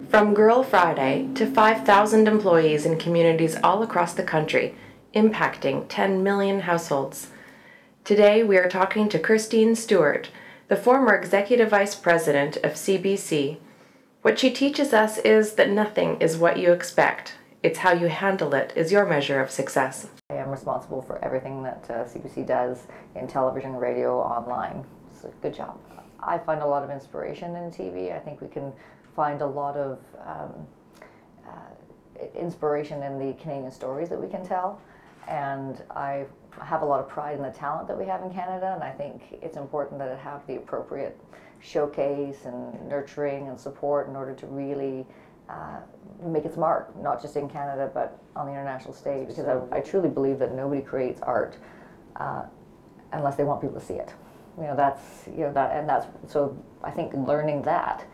From Girl Friday to 5,000 employees in communities all across the country, impacting 10 million households. Today we are talking to Kirstine Stewart, the former Executive Vice President of CBC. What she teaches us is that nothing is what you expect. It's how you handle it is your measure of success. I am responsible for everything that CBC does in television, radio, online. It's a good job. I find a lot of inspiration in TV. I think we can find a lot of inspiration in the Canadian stories that we can tell. And I have a lot of pride in the talent that we have in Canada, and I think it's important that it have the appropriate showcase and nurturing and support in order to really make its mark, not just in Canada, but on the international stage. Because I truly believe that nobody creates art unless they want people to see it. So I think learning that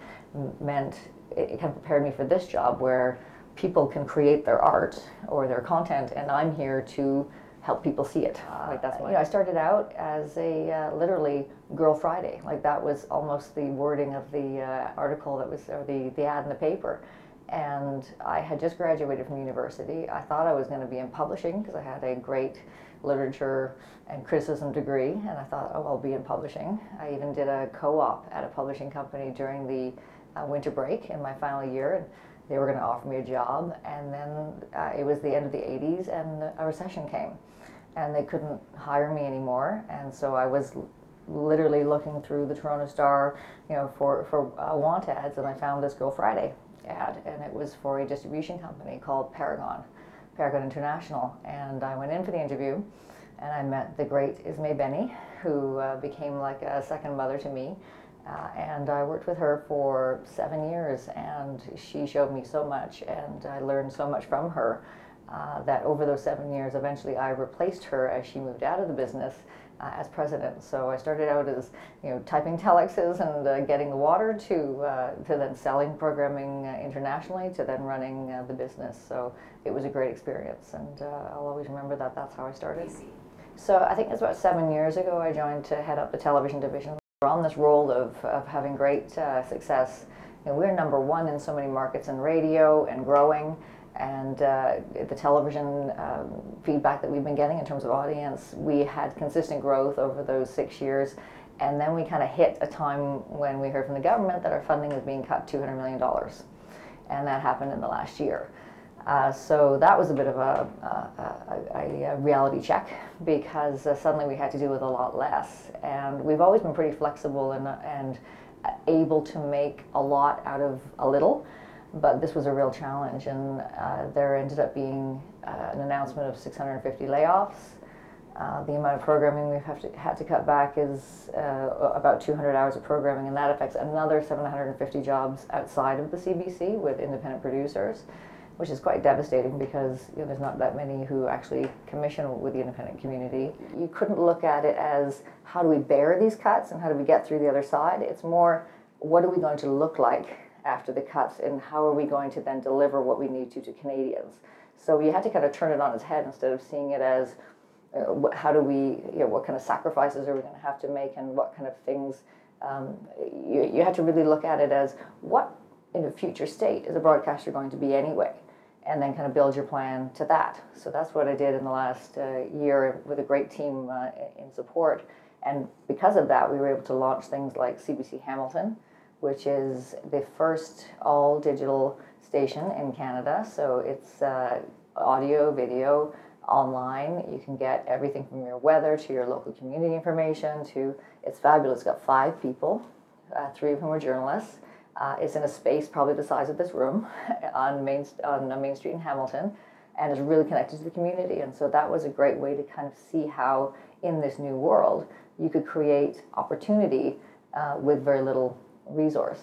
meant it kind of prepared me for this job where people can create their art or their content, and I'm here to help people see it. I started out as a literally Girl Friday. Like that was almost the wording of the article that was, or the ad in the paper. And I had just graduated from university. I thought I was going to be in publishing because I had a great literature and criticism degree, and I thought, oh, I'll be in publishing. I even did a co-op at a publishing company during the winter break in my final year, and they were going to offer me a job. And then it was the end of the 80s, and a recession came, and they couldn't hire me anymore. And so I was literally looking through the Toronto Star, for want ads, and I found this Girl Friday ad, and it was for a distribution company called Paragon International. And I went in for the interview, and I met the great Ismay Benny, who became like a second mother to me. And I worked with her for 7 years, and she showed me so much, and I learned so much from her that over those 7 years, eventually I replaced her as she moved out of the business as president. So I started out as typing telexes and getting the water to then selling programming internationally, to then running the business. So it was a great experience, and I'll always remember that that's how I started. So I think it's about 7 years ago I joined to head up the television division. We're on this role of having great success. We're number one in so many markets in radio and growing. And the television feedback that we've been getting in terms of audience, we had consistent growth over those 6 years. And then we kind of hit a time when we heard from the government that our funding was being cut $200 million. And that happened in the last year. So that was a bit of a reality check, because suddenly we had to deal with a lot less. And we've always been pretty flexible and able to make a lot out of a little. But this was a real challenge, and there ended up being an announcement of 650 layoffs. The amount of programming we've had to cut back is about 200 hours of programming, and that affects another 750 jobs outside of the CBC with independent producers, which is quite devastating because there's not that many who actually commission with the independent community. You couldn't look at it as how do we bear these cuts and how do we get through the other side. It's more, what are we going to look like after the cuts, and how are we going to then deliver what we need to Canadians? So you had to kind of turn it on its head instead of seeing it as how do we, what kind of sacrifices are we going to have to make, and what kind of things. You had to really look at it as what in a future state is a broadcaster going to be anyway, and then kind of build your plan to that. So that's what I did in the last year with a great team in support. And because of that, we were able to launch things like CBC Hamilton, which is the first all-digital station in Canada. So it's audio, video, online. You can get everything from your weather to your local community information to, it's fabulous. It's got 5 people, 3 of whom are journalists. It's in a space probably the size of this room on Main Street in Hamilton, and is really connected to the community. And so that was a great way to kind of see how in this new world you could create opportunity with very little resource.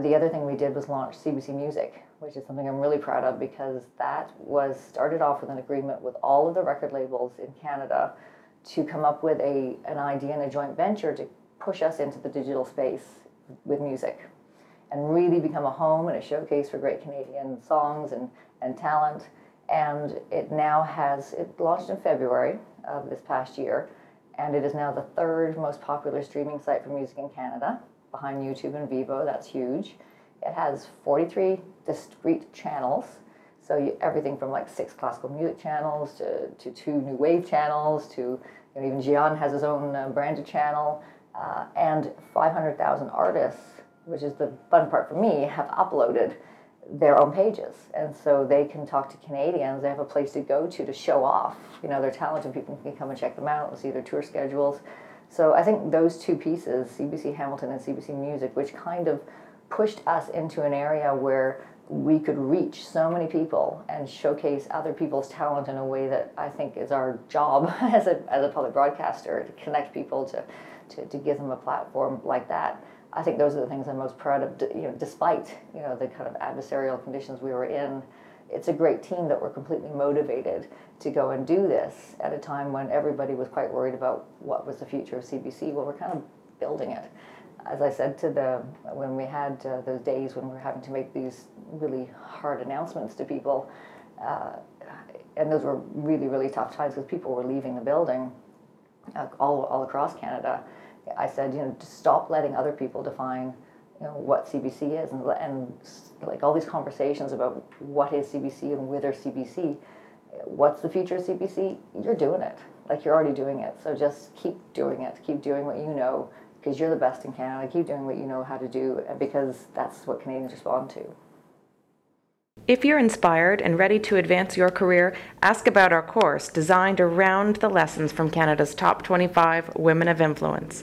The other thing we did was launch CBC Music, which is something I'm really proud of, because that was started off with an agreement with all of the record labels in Canada to come up with an idea and a joint venture to push us into the digital space with music and really become a home and a showcase for great Canadian songs and talent. And it launched in February of this past year, and it is now the 3rd most popular streaming site for music in Canada, behind YouTube and Vivo. That's huge. It has 43 discrete channels. So everything from like 6 classical music channels to 2 new wave channels to even Gian has his own branded channel, and 500,000 artists, which is the fun part for me, have uploaded their own pages, and so they can talk to Canadians. They have a place to go to show off, their talent, and people can come and check them out and see their tour schedules. So I think those two pieces, CBC Hamilton and CBC Music, which kind of pushed us into an area where we could reach so many people and showcase other people's talent in a way that I think is our job as a public broadcaster, to connect people, to give them a platform like that. I think those are the things I'm most proud of. Despite the kind of adversarial conditions we were in, it's a great team that were completely motivated to go and do this at a time when everybody was quite worried about what was the future of CBC. Well, we're kind of building it. As I said when we had those days when we were having to make these really hard announcements to people, and those were really, really tough times because people were leaving the building all across Canada. I said, just stop letting other people define, what CBC is, and like all these conversations about what is CBC and whether CBC, what's the future of CBC? You're doing it, like you're already doing it. So just keep doing it, keep doing what you know, because you're the best in Canada. Keep doing what you know how to do, because that's what Canadians respond to. If you're inspired and ready to advance your career, ask about our course designed around the lessons from Canada's top 25 women of influence.